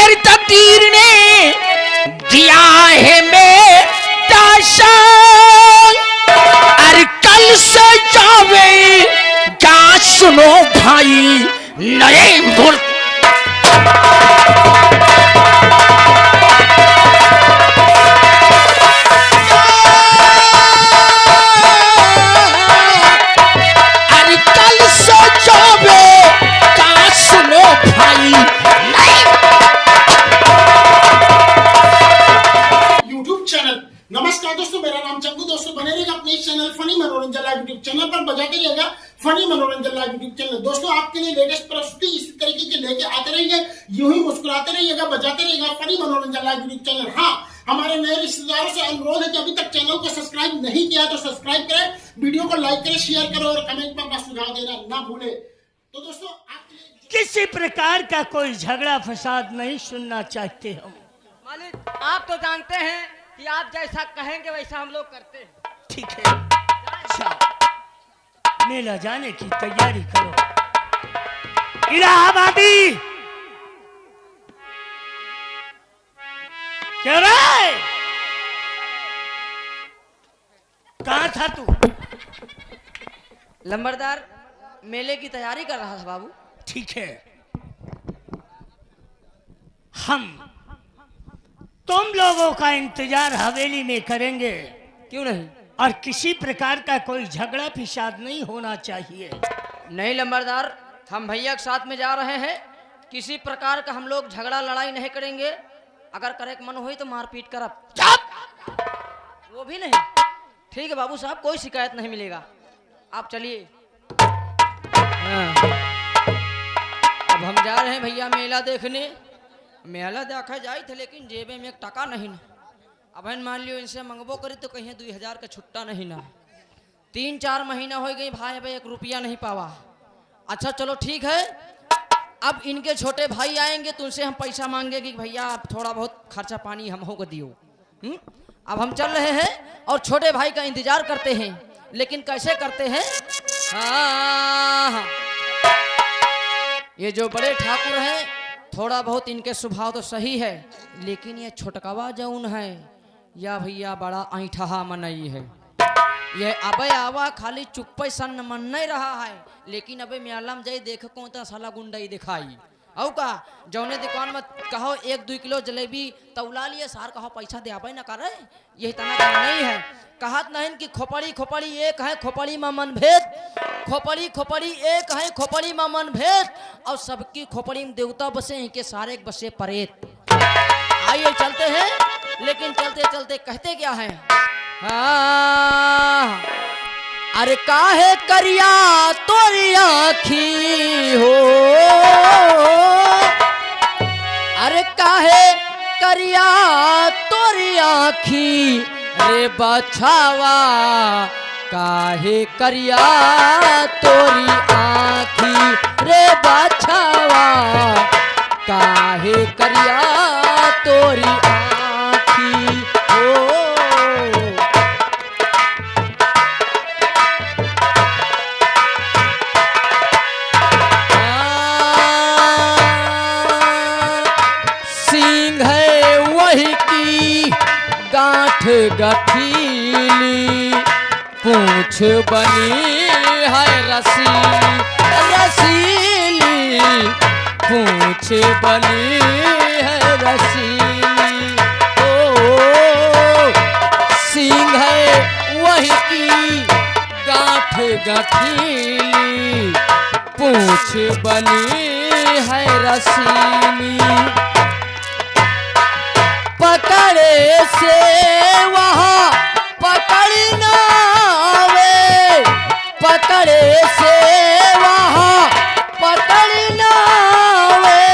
मेरी तकदीर ने दिया है मेरा शान। अरे कल से जावे क्या सुनो भाई नए मुल्क। अरे कल से जावे क्या सुनो भाई नए। YouTube channel. नमस्कार दोस्तों, मेरा नाम चंगू। दोस्तों बने रहिएगा अपने इस चैनल फनी मनोरंजन लाइव यूट्यूब चैनल पर, बजाते रहिएगा फनी मनोरंजन लाइव यूट्यूब चैनल। दोस्तों आपके लिए लेटेस्ट प्रस्तुति इसी तरीके के लेके आते रहिए, यूं ही मुस्कुराते रहिएगा, बजाते रहिएगा फनी मनोरंजन लाइव यूट्यूब चैनल। हाँ, हमारे नए रिश्तेदारों से अनुरोध है कि अभी तक चैनल को सब्सक्राइब नहीं किया तो सब्सक्राइब करें, वीडियो को लाइक करें, शेयर करें और कमेंट पर अपना सुझाव देना ना भूले। तो दोस्तों आपके लिए किसी प्रकार का कोई झगड़ा फसाद नहीं सुनना चाहते हम। मालिक, आप तो जानते हैं कि आप जैसा कहेंगे वैसा हम लोग करते हैं। ठीक है, अच्छा मेला जाने की तैयारी करो। इलाहाबादी क्या रे? कहाँ था तू? लंबरदार मेले की तैयारी कर रहा था बाबू। ठीक है, हम तुम लोगों का इंतजार हवेली में करेंगे। क्यों नहीं? और किसी प्रकार का कोई झगड़ा फिसाद नहीं होना चाहिए। नहीं लंबरदार, हम भैया के साथ में जा रहे हैं, किसी प्रकार का हम लोग झगड़ा लड़ाई नहीं करेंगे। अगर करे मन हुई तो मारपीट करब। चुप! वो भी नहीं। ठीक है बाबू साहब, कोई शिकायत नहीं मिलेगा, आप चलिए। हाँ। अब हम जा रहे हैं भैया मेला देखने। मेला देखा जाए थे लेकिन जेबे में एक टका नहीं ना। अब मान लियो इनसे मंगबो करी तो कहीं 2000 का छुट्टा नहीं ना। 3-4 महीना हो गई भाई, अब 1 रुपया नहीं पावा। अच्छा चलो ठीक है, अब इनके छोटे भाई आएंगे तो उनसे हम पैसा मांगे कि भैया आप थोड़ा बहुत खर्चा पानी हम हो को दियो। अब हम चल रहे हैं और छोटे भाई का इंतजार करते हैं, लेकिन कैसे करते हैं? हाँ, ये जो बड़े ठाकुर हैं थोड़ा बहुत इनके स्वभाव तो सही है, लेकिन ये छोटकवा जौन है या भैया बड़ा ऐठहा मनई है। ये अबे आवा खाली चुप्पे सन मन नहीं रहा है, लेकिन अबे म्यालम जाई देख कौन ता साला गुंडई दिखाई। औ का जौने दुकान में कहो 1-2 किलो जलेबी तौला लिए सार कहो पैसा दे आबे ना करे, यही तना नहीं है। कहत नहीं कि खोपड़ी खोपड़ी एक है खोपड़ी में मन भेद, खोपड़ी खोपड़ी एक है खोपड़ी में मन भेद, और सबकी खोपड़ी में देवता बसे हैं के सारे बसे परेत। आइए चलते हैं, लेकिन चलते चलते कहते क्या है? हाँ, अरे काहे करिया तोरी आँखी हो, अरे काहे करिया तोरी आँखी रे बछावा, काहे करिया तोरी आँखी रे बछावा, काहे करिया तोरी आँखी हो। सिंह है वही की गांठ गठीली, पूंछ बनी है रसीली रसीली, पूंछ बनी है रसीली। ओ सिंह है वही की गांठ गठीली, पूंछ बनी है रसीली। पकड़े से वहाँ पकड़ ना आवे, पकड़े से वहाँ पकड़ ना आवे,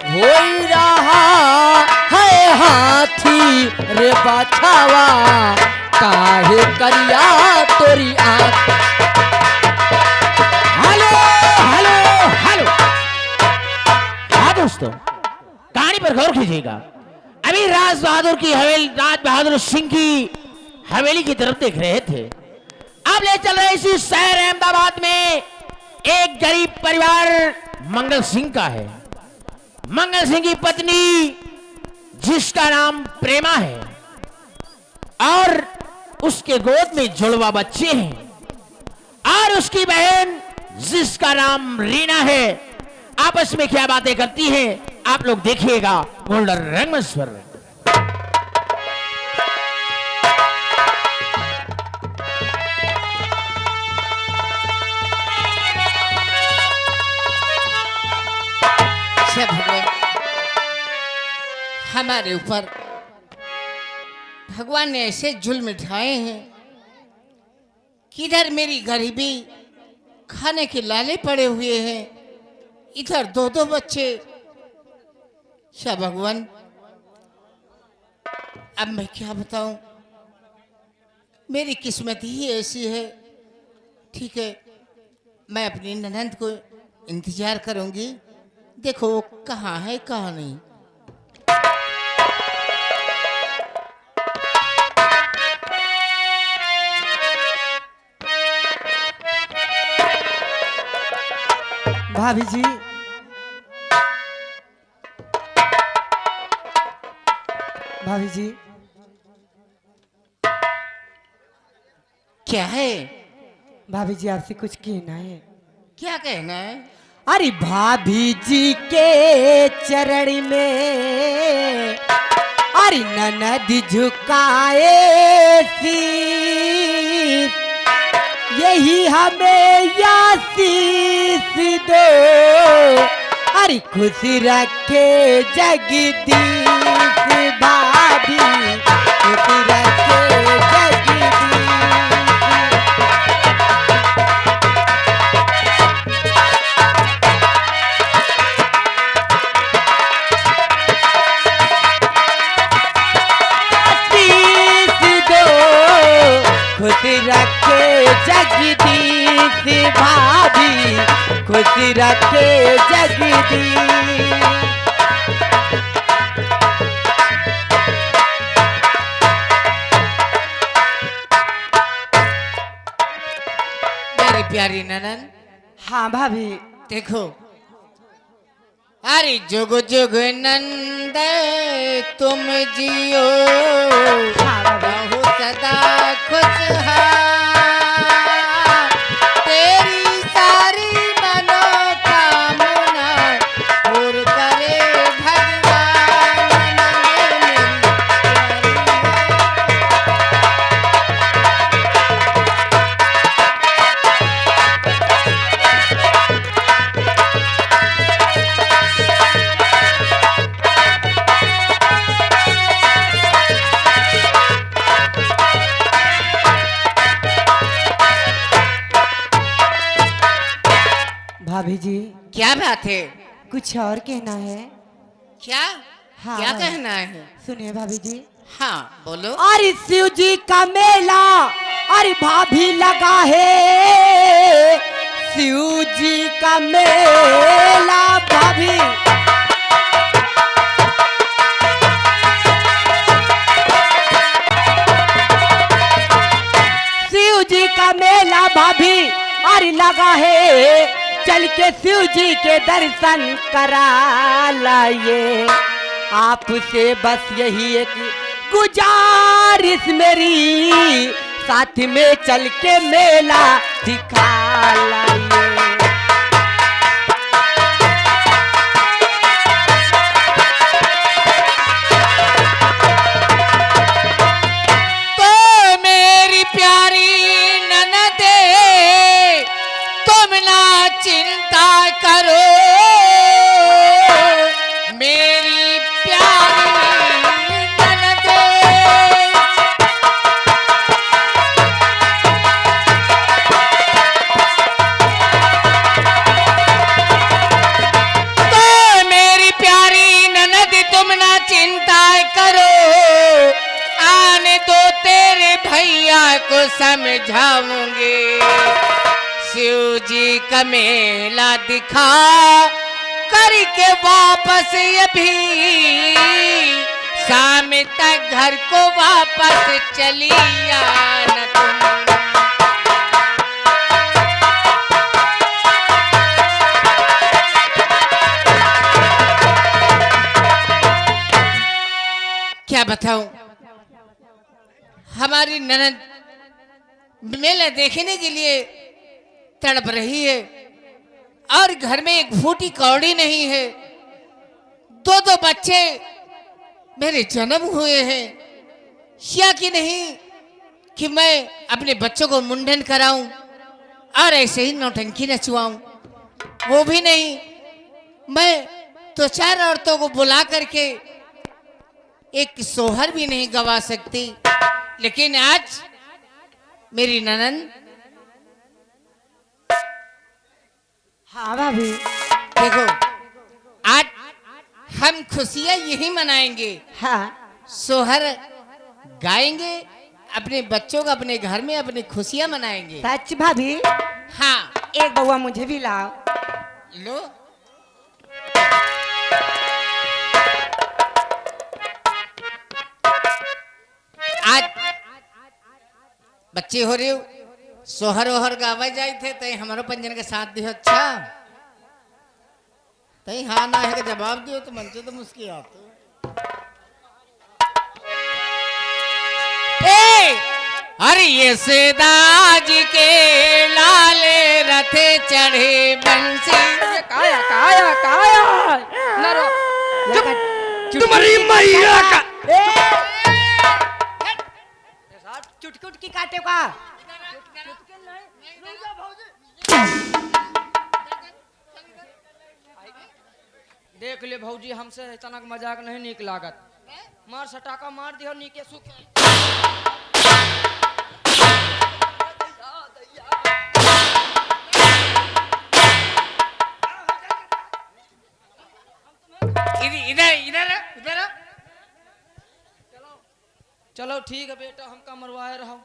हो रहा है हाथी रे बछावा, काहे करिया तोरी आँख। Hello hello hello. हाँ दोस्तों, कहानी पर गौर कीजिएगा। अभी राज बहादुर सिंह की हवेली की तरफ देख रहे थे। अब ले चल रहे इसी शहर अहमदाबाद में एक गरीब परिवार मंगल सिंह का है। मंगल सिंह की पत्नी जिसका नाम प्रेमा है और उसके गोद में जुड़वा बच्चे हैं, और उसकी बहन जिसका नाम रीना है, आपस में क्या बातें करती हैं आप लोग देखिएगा गोल्डन रंगमंच पर। भगवान हमारे ऊपर भगवान ने ऐसे जुल्म ढाए हैं, किधर मेरी गरीबी, खाने के लाले पड़े हुए हैं, इधर दो दो बच्चे। क्या भगवान अब मैं क्या बताऊं, मेरी किस्मत ही ऐसी है। ठीक है, मैं अपनी ननंद को इंतजार करूंगी, देखो वो कहाँ है कहाँ नहीं। भाभी जी, भाभी जी, क्या है? भाभी जी आपसे कुछ कहना है। क्या कहना है? अरे भाभी जी के चरण में अरे ननद झुकाए शीश, यही हमें आशीष दो, अरे खुश रखे जगदीश भाभी, खुश रखे जगदीश। खुश रखे जगदीश भाभी, खुश रखे जगदीश। मेरी प्यारी ननन, हाँ भाभी, देखो अरे जुग जुग नंद तुम जियो, रहू सदा खुशहाल, तेरी सारी मनोकामना पूर्ण करे भगवान। भाभी जी क्या बात है? कुछ और कहना है। क्या? हाँ, क्या कहना है? सुनिए भाभी जी। हाँ बोलो। अरे शिव जी का मेला अरे भाभी लगा है, शिव जी का मेला भाभी, शिव जी का मेला भाभी अरे लगा है, चल के शिव जी के दर्शन करा लाइए, आपसे बस यही एक गुजारिश मेरी, साथ में चल के मेला दिखा लाइए। तो मेरी प्यारी ननदे तुम ना चिंता करो, मेरी प्यारी ननदे। तो मेरी प्यारी ननद तुम ना चिंता करो, आने दो तेरे भैया को समझाऊंगे, शिव जी का मेला दिखा करके वापस ये भी शाम तक घर को वापस चली आना तुम। क्या बताऊं, हमारी ननद मेला देखने के लिए तड़प रही है और घर में एक फूटी कौड़ी नहीं है। दो दो बच्चे मेरे जन्म हुए हैं, या कि नहीं कि मैं अपने बच्चों को मुंडन कराऊं और ऐसे ही नौटंकी नचवाऊं, वो भी नहीं। मैं तो 4 औरतों को बुला करके एक सोहर भी नहीं गवा सकती, लेकिन आज मेरी ननद, हाँ भाभी। देखो आज हम खुशियां यही मनाएंगे, हाँ सोहर गाएंगे, अपने बच्चों को अपने घर में अपनी खुशियां मनाएंगे। सच भाभी। हाँ एक बउआ मुझे भी लाओ। लो, आज बच्चे हो रहे हो, सोहर ओहर गावा जाए थे तई हमारो पंजन के साथ दियो। अच्छा तई हाँ ना है के जवाब दियो तो मन से तो मुस्की आते। अरे ये सेदाज के लाले रथे चढ़े बंसी। काया काया काया नरो तुम्हारी मैया का चुटकुट की काटे का। देख ले भौजी, हमसे अचानक मजाक नहीं निक लागत। मार सटाका मार दियो नीके सुख। इधर इधर इधर चलो ठीक है बेटा, हमका मरवाए रहो।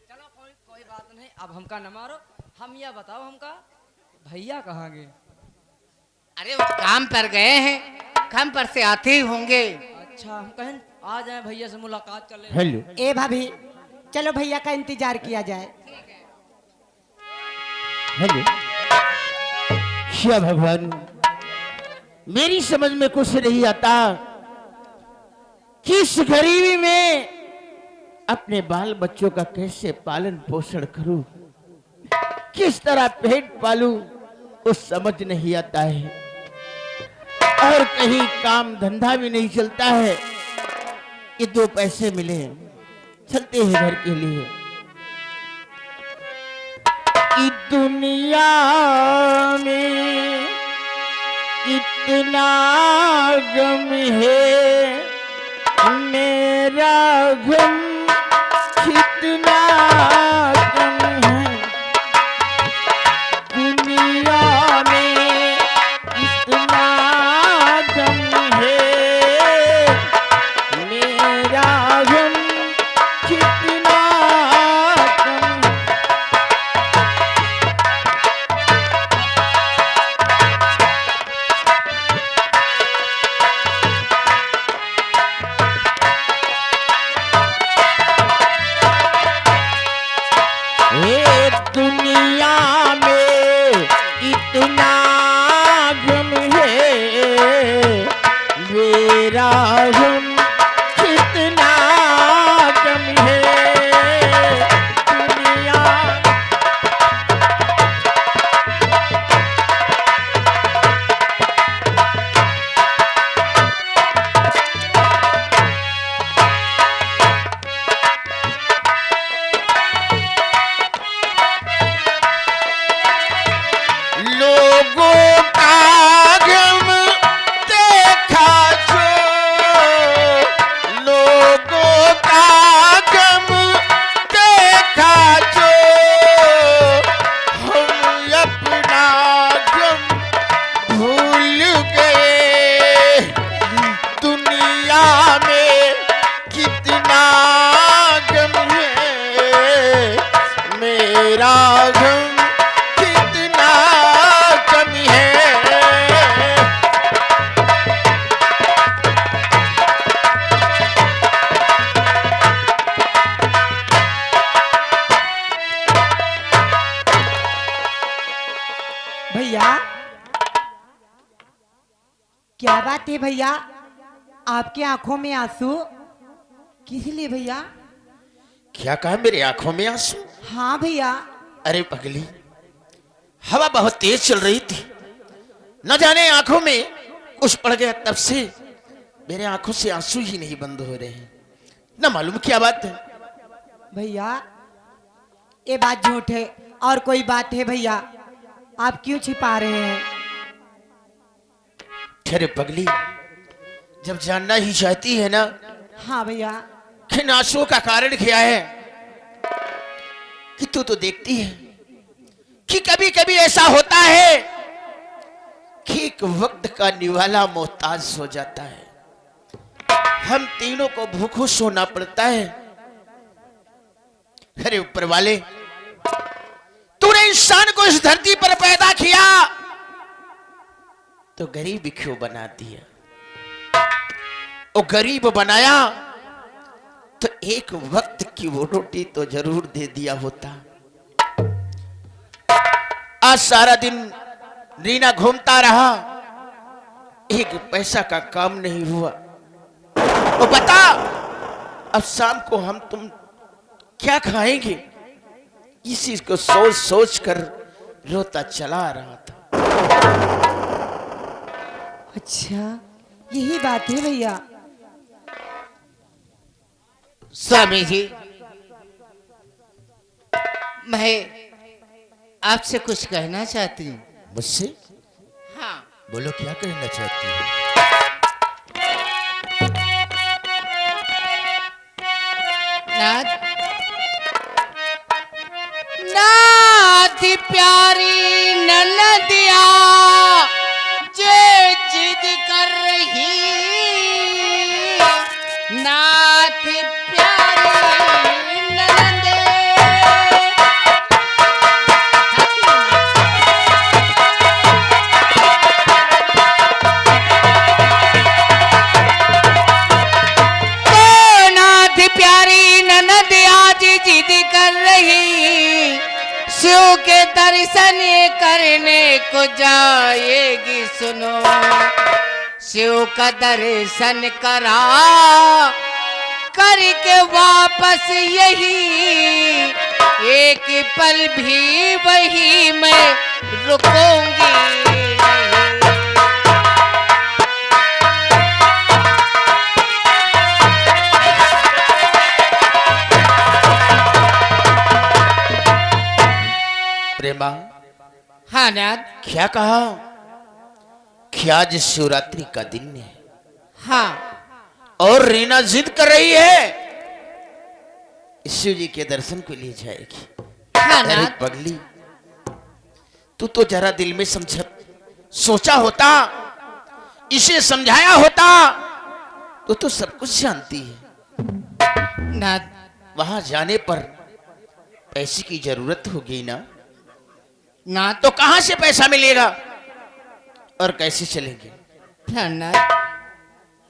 चलो कोई बात नहीं, अब हमका न मारो। हम यह बताओ, हमका भैया कहाँ गए? अरे वो काम पर गए हैं, काम पर से आते ही होंगे। अच्छा, हम कहें आ जाए भैया से मुलाकात कर ले। हेलो, ए भाभी, चलो भैया का इंतजार किया जाए। हेलो। शिया भगवान, मेरी समझ में कुछ नहीं आता, किस गरीबी में अपने बाल बच्चों का कैसे पालन पोषण करूं, किस तरह पेट पालूं, कुछ समझ नहीं आता है। और कहीं काम धंधा भी नहीं चलता है कि 2 पैसे मिले, चलते हैं घर के लिए। कि दुनिया में इतना गम है, मेरा गम कितना गम है। दुनिया में इतना गम है, मेरा गम कितना गम है। ये दुनिया में इतना गम है, मेरा गम कितना गम है। दुनिया लोगों का गम देखा जो क्या बात है भैया, आपकी आंखों में आंसू किस लिए भैया? क्या कहा मेरी आंखों में आंसू? हाँ भैया। अरे पगली, हवा बहुत तेज चल रही थी, न जाने आंखों में कुछ पड़ गया, तब से मेरे आंखों से आंसू ही नहीं बंद हो रहे हैं। न मालूम क्या बात है। भैया ये बात झूठ है और कोई बात है भैया, आप क्यों छिपा रहे हैं? अरे पगली, जब जानना ही चाहती है ना हाँ भैया। कि इन आंसुओं का कारण क्या है, कि तू तो देखती है कि कभी कभी ऐसा होता है कि एक वक्त का निवाला मोहताज हो जाता है, हम तीनों को भूखों सोना पड़ता है। अरे ऊपर वाले, तूने इंसान को इस धरती पर पैदा किया तो गरीब क्यों बना दिया? और गरीब बनाया तो एक वक्त की वो रोटी तो जरूर दे दिया होता। आज सारा दिन रीना घूमता रहा, एक पैसा का काम नहीं हुआ। और बता, अब शाम को हम तुम क्या खाएंगे? इसी को सोच सोच कर रोता चला आ रहा था। अच्छा यही बात है भैया। स्वामी जी, मैं आपसे कुछ कहना चाहती हूँ। मुझसे? हाँ। बोलो, क्या कहना चाहती हो? नाथ, नाथ प्यारी ननदिया जे जिद कर रही, नाथ प्यारी ननदे। तो नाथ प्यारी ननद आज जिद कर रही, शिव के दर्शन करने को जाएगी। सुनो, शिव का दर्शन करा करके वापस यही एक पल भी वही मैं रुकूंगी नहीं। प्रेमा, हाँ नाथ। क्या कहा कि आज शिवरात्रि का दिन है? हाँ। और रीना जिद कर रही है शिव जी के दर्शन के लिए जाएगी। हाँ अरे नाथ। पगली, तू तो जरा दिल में सोचा होता, इसे समझाया होता, तो सब कुछ जानती है। नाथ, वहां जाने पर पैसे की जरूरत होगी ना? नाथ तो कहां से पैसा मिलेगा और कैसे चलेंगे? हाँ नाथ,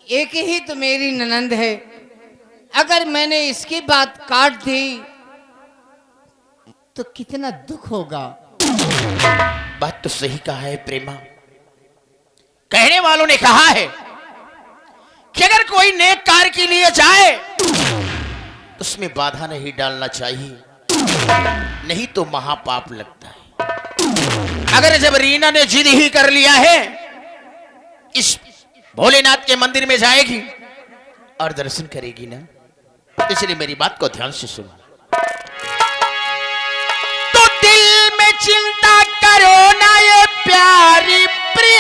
एक ही तो मेरी ननंद है, अगर मैंने इसकी बात काट दी तो कितना दुख होगा। बात तो सही कहा है प्रेमा। कहने वालों ने कहा है कि अगर कोई नेक कार्य के लिए जाए तो उसमें बाधा नहीं डालना चाहिए, नहीं तो महापाप लगता है। अगर जब रीना ने जिद ही कर लिया है, इस भोलेनाथ के मंदिर में जाएगी और दर्शन करेगी ना, इसलिए मेरी बात को ध्यान से सुनो। तो दिल में चिंता करो ना ये प्यारी प्रिय,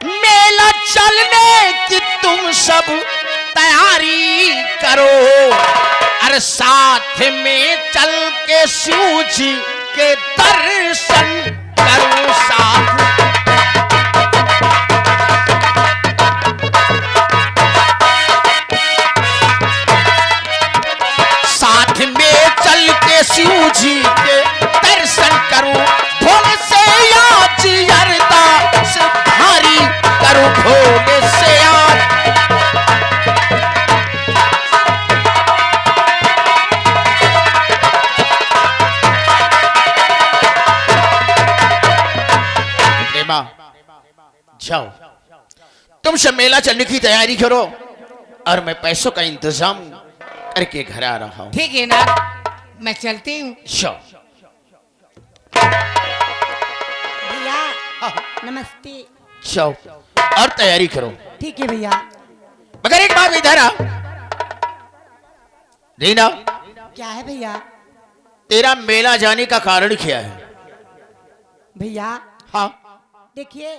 मेला चलने की तुम सब तैयारी करो, और साथ में चल के शिव जी के दर्शन करो। साथ में चल के शिव जी के दर्शन करो, भोले से याद अरदास भारी करो, भोले से याद। जाओ तुम सब मेला चलने की तैयारी करो और मैं पैसों का इंतजाम करके घर आ रहा हूँ। ठीक है ना, मैं चलती हूँ। जाओ। भैया नमस्ते। जाओ और तैयारी करो। ठीक है भैया। मगर एक बात इधर आ रीना, क्या है भैया? तेरा मेला जाने का कारण क्या है? भैया हाँ देखिए